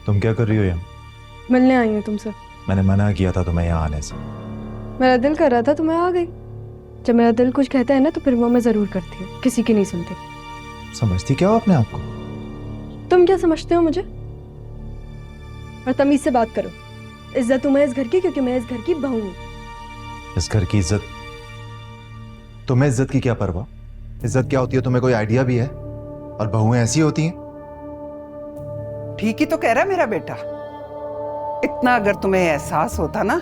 तुम क्या कर रही हो यहाँ? मिलने आई हूँ तुमसे। मैंने मना किया था तुम्हें यहाँ आने से। मेरा दिल कर रहा था तो मैं आ गई। जब मेरा दिल कुछ कहता है ना तो फिर वो मैं जरूर करती हूँ, किसी की नहीं सुनती। समझती क्या हो अपने आप को? तुम क्या समझते हो मुझे? और तमीज से बात करो। इज्जत तुम्हें इस घर की, क्योंकि मैं इस घर की बहू हूँ। इस घर की इज्जत? तुम्हें इज्जत की क्या परवाह? इज्जत क्या होती है तुम्हें कोई आइडिया भी है? और बहुएं ऐसी होती हैं? ठीक ही तो कह रहा है मेरा बेटा। इतना अगर तुम्हें एहसास होता ना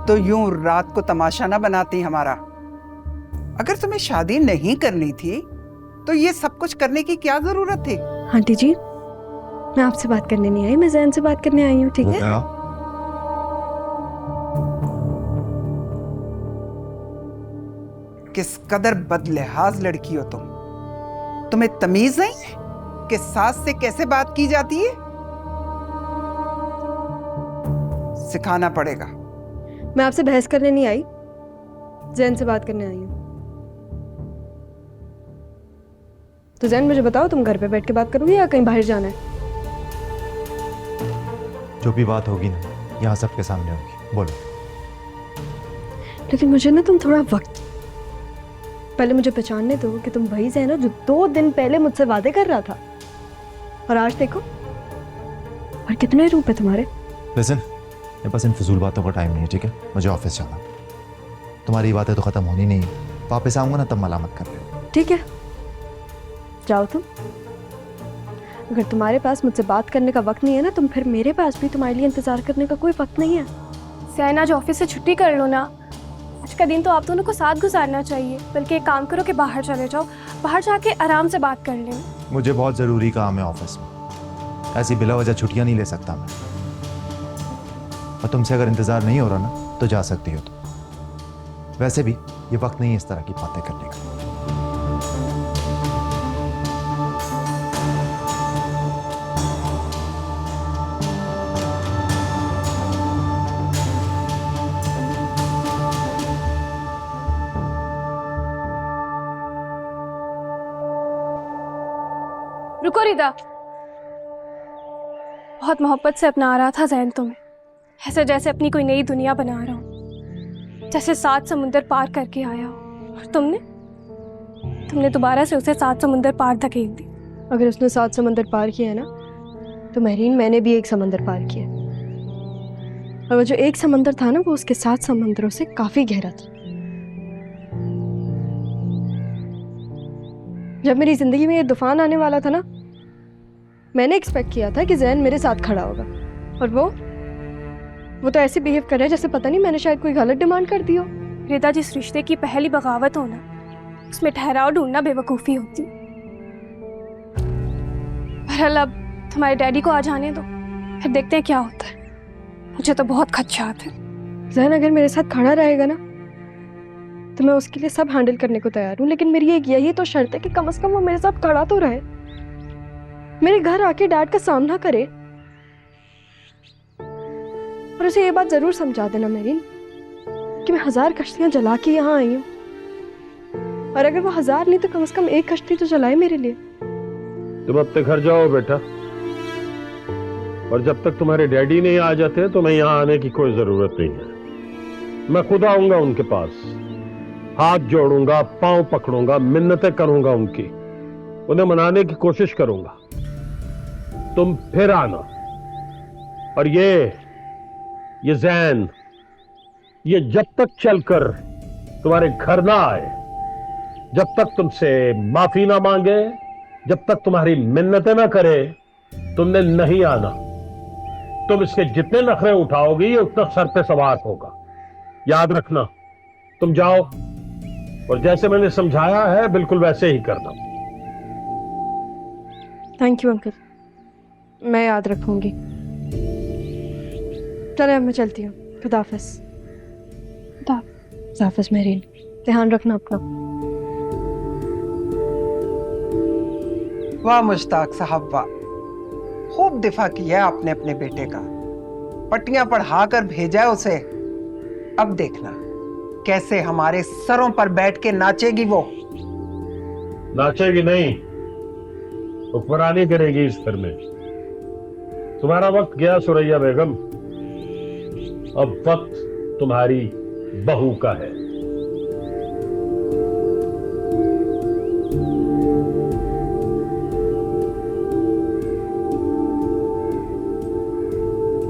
तो यूं रात को तमाशा ना बनाती हमारा। अगर तुम्हें शादी नहीं करनी थी तो ये सब कुछ करने की क्या जरूरत थी? आंटी जी, मैं आपसे बात करने नहीं आई, मैं जैन से बात करने आई हूँ, ठीक है? क्या? किस कदर बदलिहाज लड़की हो तुम। तुम्हें तमीज नहीं कि सास से कैसे बात की जाती है? सिखाना पड़ेगा। मैं आपसे बहस करने नहीं आई, जैन से बात करने आई हूँ। तो जैन मुझे बताओ, तुम घर पे बैठ के बात करोगी या कहीं बाहर जाना है? जो भी बात होगी ना यहाँ सबके सामने होगी, बोलो। लेकिन मुझे ना तुम थोड़ा वक्त पहले मुझे पहचानने दो कि तुम वही जैन हो जो 2 दिन पहले मुझसे वादे कर रहा था। और आज देखो, और कितने रूप है तुम्हारे। लिसन, मेरे पास इन फजूल बातों का टाइम नहीं है, ठीक है? मुझे ऑफिस जाना। तुम्हारी बातें तो खत्म होनी नहीं है। वापस आऊंगा ना तब मलामत कर रहे। ठीक है, जाओ तुम। अगर तुम्हारे पास मुझसे बात करने का वक्त नहीं है ना, तुम फिर मेरे पास भी तुम्हारे लिए इंतजार करने का कोई वक्त नहीं है। सैन, आज ऑफिस से छुट्टी कर लो ना। आज का दिन तो आप दोनों को साथ गुजारना चाहिए। बल्कि एक काम करो कि बाहर चले जाओ, बाहर जाके आराम से बात कर लें। मुझे बहुत जरूरी काम है ऑफिस में, ऐसी बिला वजह छुट्टियां नहीं ले सकता मैं। और तुमसे अगर इंतजार नहीं हो रहा ना तो जा सकती हो तुम। वैसे भी ये वक्त नहीं है इस तरह की बातें करने का। रुको रिदा, बहुत मोहब्बत से अपना रहा था जैन तुम्हें, ऐसे जैसे अपनी कोई नई दुनिया बना रहा हूँ, जैसे 7 समुंदर पार करके आया हो। और तुमने दोबारा से उसे 7 समुंदर पार धकेल दी। अगर उसने 7 समंदर पार किया है ना, तो महरीन मैंने भी 1 समंदर पार किया। और वो जो 1 समंदर था ना, वो उसके 7 समंदरों से काफी गहरा था। जब मेरी जिंदगी में ये तूफान आने वाला था ना, मैंने एक्सपेक्ट किया था कि जैन मेरे साथ खड़ा होगा। और वो तो ऐसे बिहेव कर रहा है जैसे पता नहीं मैंने शायद कोई गलत डिमांड कर दी हो। रिदा, जिस रिश्ते की पहली बगावत हो ना, उसमें ठहराव ढूंढना बेवकूफ़ी होती। बहरहाल अब तुम्हारे डैडी को आ जाने दो, फिर देखते हैं क्या होता है। मुझे तो बहुत खदशात है। जैन अगर मेरे साथ खड़ा रहेगा ना, तो मैं उसके लिए सब हैंडल करने को तैयार हूँ। लेकिन मेरी एक यही तो शर्त है कि कम से कम वो मेरे साथ खड़ा तो रहे, मेरे घर आके डैड का सामना करे। और उसे ये बात जरूर समझा देना मेरीन कि मैं 1000 कश्तियां जला के यहाँ आई हूँ। और अगर वो 1000 नहीं तो कम से कम 1 कश्ती तो जलाए मेरे लिए। तुम अपने घर जाओ बेटा, और जब तक तुम्हारे डैडी नहीं आ जाते तो मैं यहाँ आने की कोई जरूरत नहीं है। मैं खुद आऊंगा उनके पास, हाथ जोड़ूंगा, पांव पकड़ूंगा, मिन्नतें करूंगा उनकी, उन्हें मनाने की कोशिश करूंगा। तुम फिर आना। और ये जैन, ये जब तक चलकर तुम्हारे घर ना आए, जब तक तुमसे माफी ना मांगे, जब तक तुम्हारी मिन्नतें ना करे, तुमने नहीं आना। तुम इसके जितने नखरे उठाओगी ये उतना सर पे सवार होगा, याद रखना। तुम जाओ, और जैसे मैंने समझाया है बिल्कुल वैसे ही करना। थैंक यू अंकल, मैं याद रखूंगी। चले अब मैं चलती हूँ। खुदा हाफिज। खुदा हाफिज मेरीन, ध्यान रखना अपना। वाह मुश्ताक साहब वाह, खूब दिफा किया है आपने अपने बेटे का। पट्टियां पढ़ा कर भेजा है उसे। अब देखना कैसे हमारे सरों पर बैठ के नाचेगी वो। नाचेगी नहीं, हुक्मरानी करेगी इस घर में। तुम्हारा वक्त गया सुरैया बेगम, अब वक्त तुम्हारी बहू का है।